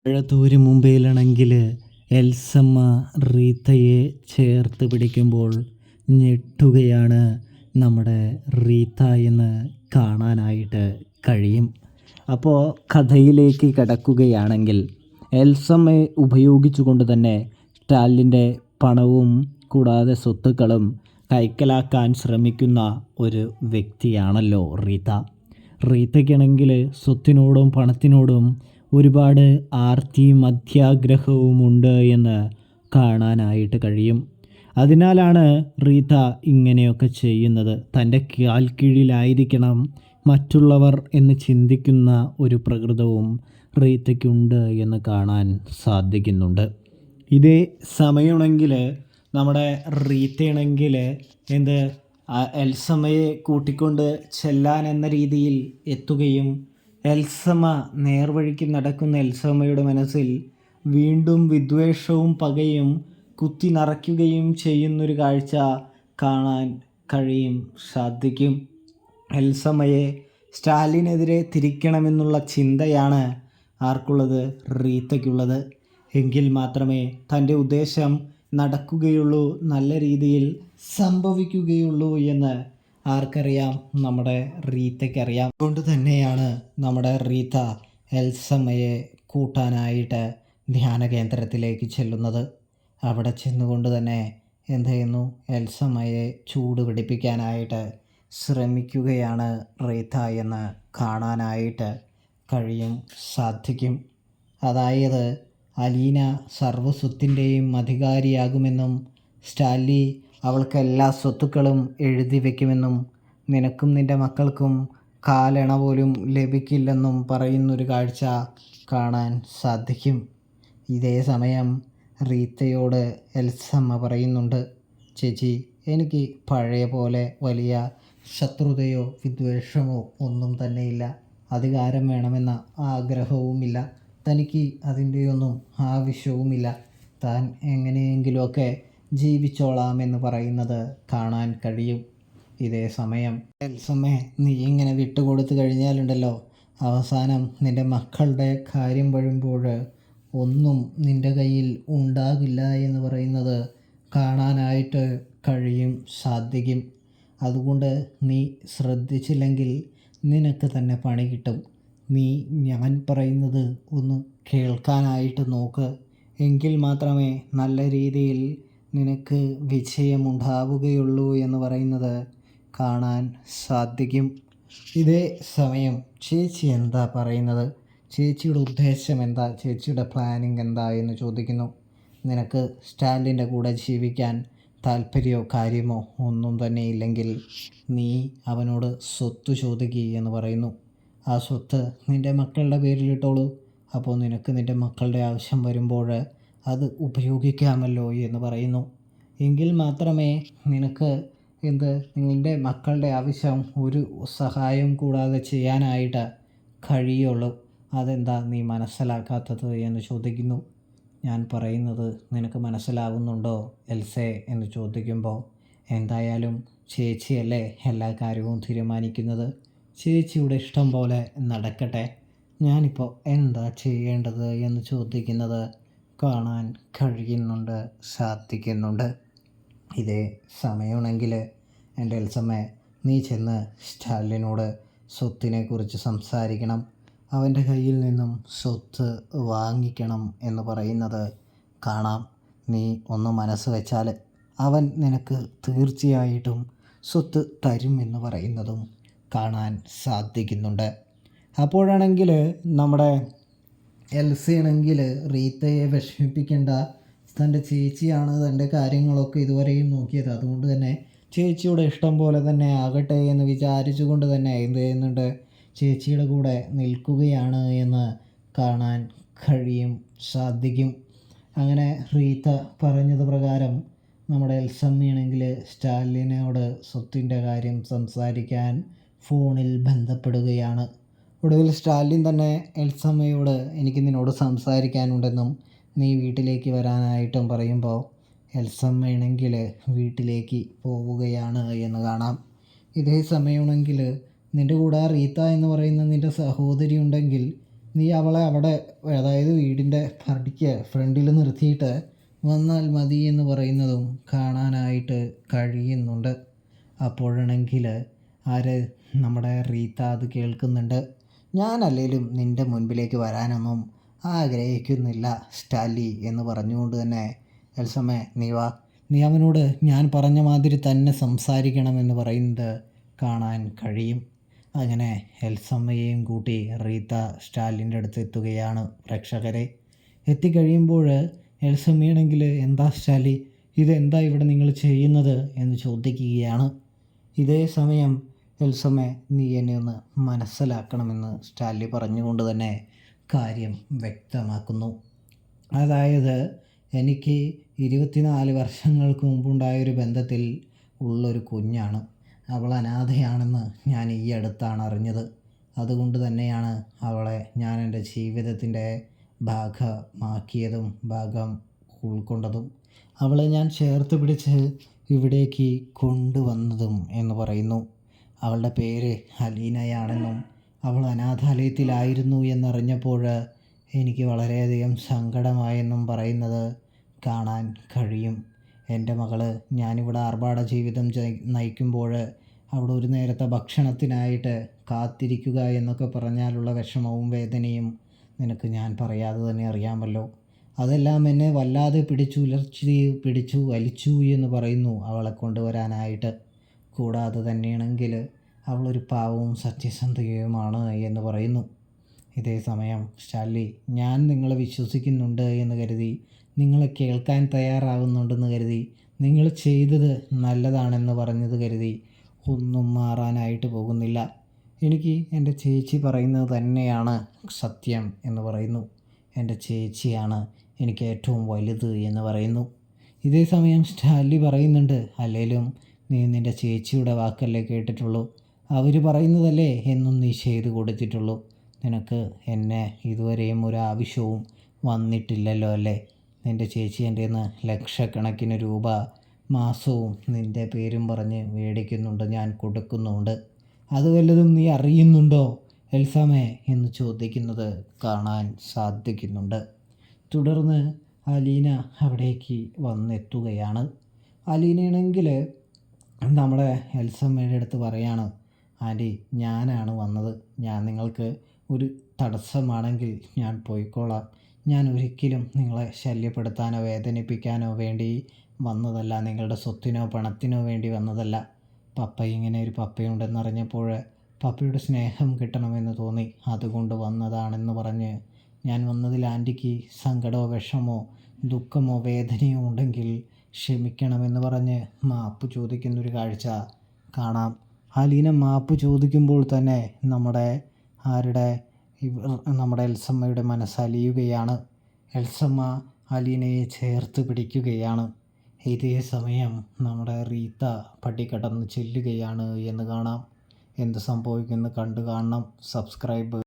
മഴത്തൂര് മുംബൈയിലാണെങ്കിൽ എൽസമ്മ റീത്തയെ ചേർത്ത് പിടിക്കുമ്പോൾ ഞെട്ടുകയാണ് നമ്മുടെ റീത്ത എന്ന് കാണാനായിട്ട് കഴിയും. അപ്പോൾ കഥയിലേക്ക് കടക്കുകയാണെങ്കിൽ എൽസമ്മയെ ഉപയോഗിച്ചുകൊണ്ട് തന്നെ സ്റ്റാലിൻ്റെ പണവും കൂടാതെ സ്വത്തുക്കളും കൈക്കലാക്കാൻ ശ്രമിക്കുന്ന ഒരു വ്യക്തിയാണല്ലോ റീത്ത. റീത്തയ്ക്കാണെങ്കിൽ സ്വത്തിനോടും പണത്തിനോടും ഒരുപാട് ആർത്തിയും അത്യാഗ്രഹവുമുണ്ട് എന്ന് കാണാനായിട്ട് കഴിയും. അതിനാലാണ് റീത്ത ഇങ്ങനെയൊക്കെ ചെയ്യുന്നത്. തൻ്റെ കാൽ കീഴിലായിരിക്കണം മറ്റുള്ളവർ എന്ന് ചിന്തിക്കുന്ന ഒരു പ്രകൃതവും റീത്തയ്ക്കുണ്ട് എന്ന് കാണാൻ സാധിക്കുന്നുണ്ട്. ഇതേ സമയമാണെങ്കിൽ നമ്മുടെ റീത്തയാണെങ്കിൽ എൽസമ്മയെ കൂട്ടിക്കൊണ്ട് ചെല്ലാൻ എന്ന രീതിയിൽ എത്തുകയും എൽസമ്മ നേർവഴിക്ക് നടക്കുന്ന എൽസമ്മയുടെ മനസ്സിൽ വീണ്ടും വിദ്വേഷവും പകയും കുത്തി നിറയ്ക്കുകയും ചെയ്യുന്നൊരു കാഴ്ച കാണാൻ സാധിക്കും. എൽസമ്മയെ സ്റ്റാലിനെതിരെ തിരിക്കണമെന്നുള്ള ചിന്തയാണ് ആർക്കുള്ളത്? റീത്തയ്ക്കുള്ളത്. എങ്കിൽ മാത്രമേ തൻ്റെ ഉദ്ദേശം നടക്കുകയുള്ളൂ, നല്ല രീതിയിൽ സംഭവിക്കുകയുള്ളൂ എന്ന് ആർക്കറിയാം? നമ്മുടെ റീത്തയ്ക്കറിയാം. അതുകൊണ്ട് തന്നെയാണ് നമ്മുടെ റീത്ത എൽസമ്മയെ കൂട്ടാനായിട്ട് ധ്യാന കേന്ദ്രത്തിലേക്ക് ചെല്ലുന്നത്. അവിടെ ചെന്നുകൊണ്ട് തന്നെ എന്ത് ചെയ്യുന്നു? എൽസമ്മയെ ചൂട് പിടിപ്പിക്കാനായിട്ട് ശ്രമിക്കുകയാണ് റീത്ത എന്ന് കാണാനായിട്ട് സാധിക്കും. അതായത് അലീന സർവ്വസ്വത്തിൻ്റെയും അധികാരിയാകുമെന്നും സ്റ്റാലി അവൾക്ക് എല്ലാ സ്വത്തുക്കളും എഴുതി വയ്ക്കുമെന്നും നിനക്കും നിൻ്റെ മക്കൾക്കും കാലെണ പോലും ലഭിക്കില്ലെന്നും പറയുന്നൊരു കാഴ്ച കാണാൻ സാധിക്കും. ഇതേ സമയം റീത്തയോട് എൽസമ്മ പറയുന്നുണ്ട്, ചേച്ചി, എനിക്ക് പഴയ പോലെ വലിയ ശത്രുതയോ വിദ്വേഷമോ ഒന്നും തന്നെയില്ല. അധികാരം വേണമെന്ന ആഗ്രഹവുമില്ല. തനിക്ക് അതിൻ്റെയൊന്നും ആവശ്യവുമില്ല. താൻ എങ്ങനെയെങ്കിലുമൊക്കെ ജീവിച്ചോളാമെന്ന് പറയുന്നത് കാണാൻ കഴിയും. ഇതേ സമയം എൽസമ്മേ, നീ ഇങ്ങനെ വിട്ടുകൊടുത്തു കഴിഞ്ഞാലുണ്ടല്ലോ, അവസാനം നിൻ്റെ മക്കളുടെ കാര്യം വരുമ്പോൾ ഒന്നും നിൻ്റെ കയ്യിൽ ഉണ്ടാകില്ല എന്ന് പറയുന്നത് കാണാനായിട്ട് സാധിക്കും. അതുകൊണ്ട് നീ ശ്രദ്ധിച്ചില്ലെങ്കിൽ നിനക്ക് തന്നെ പണി കിട്ടും. നീ ഞാൻ പറയുന്നത് ഒന്ന് കേൾക്കാനായിട്ട് നോക്ക്. എങ്കിൽ മാത്രമേ നല്ല രീതിയിൽ നിനക്ക് വിജയമുണ്ടാവുകയുള്ളൂ എന്ന് പറയുന്നത് കാണാൻ സാധിക്കും. ഇതേ സമയം ചേച്ചി എന്താ പറയുന്നത്? ചേച്ചിയുടെ ഉദ്ദേശം എന്താ? ചേച്ചിയുടെ പ്ലാനിങ് എന്താ എന്ന് ചോദിക്കുന്നു. നിനക്ക് സ്റ്റാലിൻ്റെ കൂടെ ജീവിക്കാൻ താല്പര്യമോ കാര്യമോ ഒന്നും തന്നെ ഇല്ലെങ്കിൽ നീ അവനോട് സ്വത്ത് ചോദിക്കുക എന്ന് പറയുന്നു. ആ സ്വത്ത് നിൻ്റെ മക്കളുടെ പേരിലിട്ടോളൂ. അപ്പോൾ നിനക്ക് നിൻ്റെ മക്കളുടെ ആവശ്യം വരുമ്പോൾ അത് ഉപയോഗിക്കാമല്ലോ എന്ന് പറയുന്നു. എങ്കിൽ മാത്രമേ നിനക്ക് നിങ്ങളുടെ മക്കളുടെ ആവശ്യം ഒരു സഹായം കൂടാതെ ചെയ്യാനായിട്ട് കഴിയുള്ളൂ. അതെന്താ നീ മനസ്സിലാക്കാത്തത് എന്ന് ചോദിക്കുന്നു. ഞാൻ പറയുന്നത് നിനക്ക് മനസ്സിലാവുന്നുണ്ടോ എൽസേ എന്ന് ചോദിക്കുമ്പോൾ, എന്തായാലും ചേച്ചിയല്ലേ എല്ലാ കാര്യവും തീരുമാനിക്കുന്നത്. ചേച്ചിയുടെ ഇഷ്ടം പോലെ നടക്കട്ടെ. ഞാനിപ്പോൾ എന്താ ചെയ്യേണ്ടത് എന്ന് ചോദിക്കുന്നത് കാണാൻ സാധിക്കുന്നുണ്ട്. ഇതേ സമയമാണെങ്കിൽ എൻ്റെ എൽസമ്മേ, നീ ചെന്ന് സ്റ്റാലിനോട് സ്വത്തിനെക്കുറിച്ച് സംസാരിക്കണം. അവൻ്റെ കയ്യിൽ നിന്നും സ്വത്ത് വാങ്ങിക്കണം എന്ന് പറയുന്നത് കാണാം. നീ ഒന്ന് മനസ്സ് വെച്ചാൽ അവൻ നിനക്ക് തീർച്ചയായിട്ടും സ്വത്ത് തരും എന്ന് പറയുന്നതും കാണാൻ സാധിക്കുന്നുണ്ട്. അപ്പോഴാണെങ്കിൽ നമ്മുടെ എൽസയാണെങ്കിൽ റീത്തയെ വിഷമിപ്പിക്കേണ്ട, തൻ്റെ ചേച്ചിയാണ് തൻ്റെ കാര്യങ്ങളൊക്കെ ഇതുവരെയും നോക്കിയത്. അതുകൊണ്ട് തന്നെ ചേച്ചിയുടെ ഇഷ്ടം പോലെ തന്നെ ആകട്ടെ എന്ന് വിചാരിച്ചുകൊണ്ട് തന്നെ എന്ത് ചെയ്യുന്നുണ്ട്? ചേച്ചിയുടെ കൂടെ നിൽക്കുകയാണ് എന്ന് കാണാൻ സാധിക്കും. അങ്ങനെ റീത്ത പറഞ്ഞത് പ്രകാരം നമ്മുടെ എൽസമ്മയാണെങ്കിൽ സ്റ്റാലിനോട് സ്വത്തിൻ്റെ കാര്യം സംസാരിക്കാൻ ഫോണിൽ ബന്ധപ്പെടുകയാണ്. ഒടുവിൽ സ്റ്റാലിൻ തന്നെ എൽസമ്മയോട് എനിക്ക് നിന്നോട് സംസാരിക്കാനുണ്ടെന്നും നീ വീട്ടിലേക്ക് വരാനായിട്ടും പറയുമ്പോൾ എൽസമ്മയാണെങ്കിൽ വീട്ടിലേക്ക് പോവുകയാണ് എന്ന് കാണാം. ഇതേ സമയമാണെങ്കിൽ നിൻ്റെ കൂടെ റീത്ത എന്ന് പറയുന്ന നിൻ്റെ സഹോദരി ഉണ്ടെങ്കിൽ നീ അവളെ അവിടെ, അതായത് വീടിൻ്റെ പടിക്ക് ഫ്രണ്ടിൽ നിർത്തിയിട്ട് വന്നാൽ മതി എന്ന് പറയുന്നതും കാണാനായിട്ട് കഴിയുന്നുണ്ട്. അപ്പോഴാണെങ്കിൽ ആര്, നമ്മുടെ റീത്ത അത് കേൾക്കുന്നുണ്ട്. ഞാനല്ലേലും നിൻ്റെ മുൻപിലേക്ക് വരാനൊന്നും ആഗ്രഹിക്കുന്നില്ല സ്റ്റാലി എന്ന് പറഞ്ഞുകൊണ്ട് തന്നെ എൽസമ്മേ നീ വാ, നീ അവനോട് ഞാൻ പറഞ്ഞ മാതിരി തന്നെ സംസാരിക്കണമെന്ന് പറയുന്നത് കാണാൻ കഴിയും. അങ്ങനെ എൽസമ്മയെയും കൂട്ടി റീത്ത സ്റ്റാലിൻ്റെ അടുത്ത് എത്തുകയാണ് പ്രേക്ഷകരെ. എത്തിക്കഴിയുമ്പോൾ എൽസമ്മയാണെങ്കിൽ എന്താ സ്റ്റാലി, ഇതെന്താ ഇവിടെ നിങ്ങൾ ചെയ്യുന്നത് എന്ന് ചോദിക്കുകയാണ്. ഇതേ സമയം എൽസമ്മ നീ എന്നെ ഒന്ന് മനസ്സിലാക്കണമെന്ന് സ്റ്റാലി പറഞ്ഞുകൊണ്ട് തന്നെ കാര്യം വ്യക്തമാക്കുന്നു. അതായത് എനിക്ക് 24 വർഷങ്ങൾക്ക് മുമ്പുണ്ടായൊരു ബന്ധത്തിൽ ഉള്ളൊരു കുഞ്ഞാണ്. അവൾ അനാഥയാണെന്ന് ഞാൻ ഈ അടുത്താണ് അറിഞ്ഞത്. അതുകൊണ്ട് തന്നെയാണ് അവളെ ഞാൻ എൻ്റെ ജീവിതത്തിൻ്റെ ഭാഗമാക്കിയതും ഭാഗം ഉൾക്കൊണ്ടതും അവളെ ഞാൻ ചേർത്ത് പിടിച്ച് ഇവിടേക്ക് കൊണ്ടുവന്നതും എന്ന് പറയുന്നു. അവളുടെ പേര് അലീനയാണെന്നും അവൾ അനാഥാലയത്തിലായിരുന്നു എന്നറിഞ്ഞപ്പോൾ എനിക്ക് വളരെയധികം സങ്കടമായെന്നും പറയുന്നത് കാണാൻ കഴിയും. എൻ്റെ മകൾ ഞാനിവിടെ ആർഭാട ജീവിതം നയിക്കുമ്പോൾ അവിടെ ഒരു നേരത്തെ ഭക്ഷണത്തിനായിട്ട് കാത്തിരിക്കുക എന്നൊക്കെ പറഞ്ഞാലുള്ള വിഷമവും വേദനയും നിനക്ക് ഞാൻ പറയാതെ തന്നെ അറിയാമല്ലോ. അതെല്ലാം എന്നെ വല്ലാതെ പിടിച്ചു വലിച്ചു എന്ന് പറയുന്നു അവളെ കൊണ്ടുവരാനായിട്ട്. കൂടാതെ തന്നെയാണെങ്കിൽ അവളൊരു പാവവും സത്യസന്ധയുമാണ് എന്ന് പറയുന്നു. ഇതേ സമയം സ്റ്റാലി ഞാൻ നിങ്ങളെ വിശ്വസിക്കുന്നുണ്ട് എന്ന് കരുതി, നിങ്ങളെ കേൾക്കാൻ തയ്യാറാവുന്നുണ്ടെന്ന് കരുതി, നിങ്ങൾ ചെയ്തത് നല്ലതാണെന്ന് പറഞ്ഞത് കരുതി ഒന്നും മാറാനായിട്ട് പോകുന്നില്ല. എനിക്ക് എൻ്റെ ചേച്ചി പറയുന്നത് തന്നെയാണ് സത്യം എന്ന് പറയുന്നു. എൻ്റെ ചേച്ചിയാണ് എനിക്ക് ഏറ്റവും വലുത് എന്ന് പറയുന്നു. ഇതേ സമയം സ്റ്റാലി പറയുന്നുണ്ട്, അല്ലേലും നീ നിൻ്റെ ചേച്ചിയുടെ വാക്കല്ലേ കേട്ടിട്ടുള്ളൂ, അവർ പറയുന്നതല്ലേ എന്നും നീ ചെയ്തു കൊടുത്തിട്ടുള്ളൂ. നിനക്ക് എന്നെ ഇതുവരെയും ഒരു ആവശ്യവും വന്നിട്ടില്ലല്ലോ അല്ലേ. നിൻ്റെ ചേച്ചി എൻ്റെ നിന്ന് ലക്ഷക്കണക്കിന് രൂപ മാസവും നിൻ്റെ പേരും പറഞ്ഞ് മേടിക്കുന്നുണ്ട്, ഞാൻ കൊടുക്കുന്നുണ്ട്. അത് വല്ലതും നീ അറിയുന്നുണ്ടോ എൽസമ്മേ എന്ന് ചോദിക്കുന്നത് കാണാൻ സാധിക്കുന്നുണ്ട്. തുടർന്ന് അലീന അവിടേക്ക് വന്നെത്തുകയാണ്. അലീനയാണെങ്കിൽ നമ്മുടെ എൽസമ്മയുടെ അടുത്ത് പറയാണ്, ആൻറ്റി ഞാനാണ് വന്നത്, ഞാൻ നിങ്ങൾക്ക് ഒരു തടസ്സമാണെങ്കിൽ ഞാൻ പോയിക്കോളാം. ഞാൻ ഒരിക്കലും നിങ്ങളെ ശല്യപ്പെടുത്താനോ വേദനിപ്പിക്കാനോ വേണ്ടി വന്നതല്ല, നിങ്ങളുടെ സ്വത്തിനോ പണത്തിനോ വേണ്ടി വന്നതല്ല. പപ്പ ഇങ്ങനെ ഒരു പപ്പയുണ്ടെന്നറിഞ്ഞപ്പോൾ പപ്പയുടെ സ്നേഹം കിട്ടണമെന്ന് തോന്നി, അതുകൊണ്ട് വന്നതാണെന്ന് പറഞ്ഞ് ഞാൻ വന്നതിൽ ആൻറ്റിക്ക് സങ്കടമോ വിഷമോ ദുഃഖമോ വേദനയോ ഉണ്ടെങ്കിൽ ക്ഷമിക്കണമെന്ന് പറഞ്ഞ് മാപ്പ് ചോദിക്കുന്നൊരു കാഴ്ച കാണാം. അലീന മാപ്പ് ചോദിക്കുമ്പോൾ തന്നെ നമ്മുടെ എൽസമ്മയുടെ മനസ്സലിയുകയാണ്. എൽസമ്മ അലീനയെ ചേർത്ത് പിടിക്കുകയാണ്. ഇതേ സമയം നമ്മുടെ റീത്ത പടി കടന്ന് ചെല്ലുകയാണ് എന്ന് കാണാം. എന്ത് സംഭവിക്കുമെന്ന് കണ്ടു കാണണം. സബ്സ്ക്രൈബ്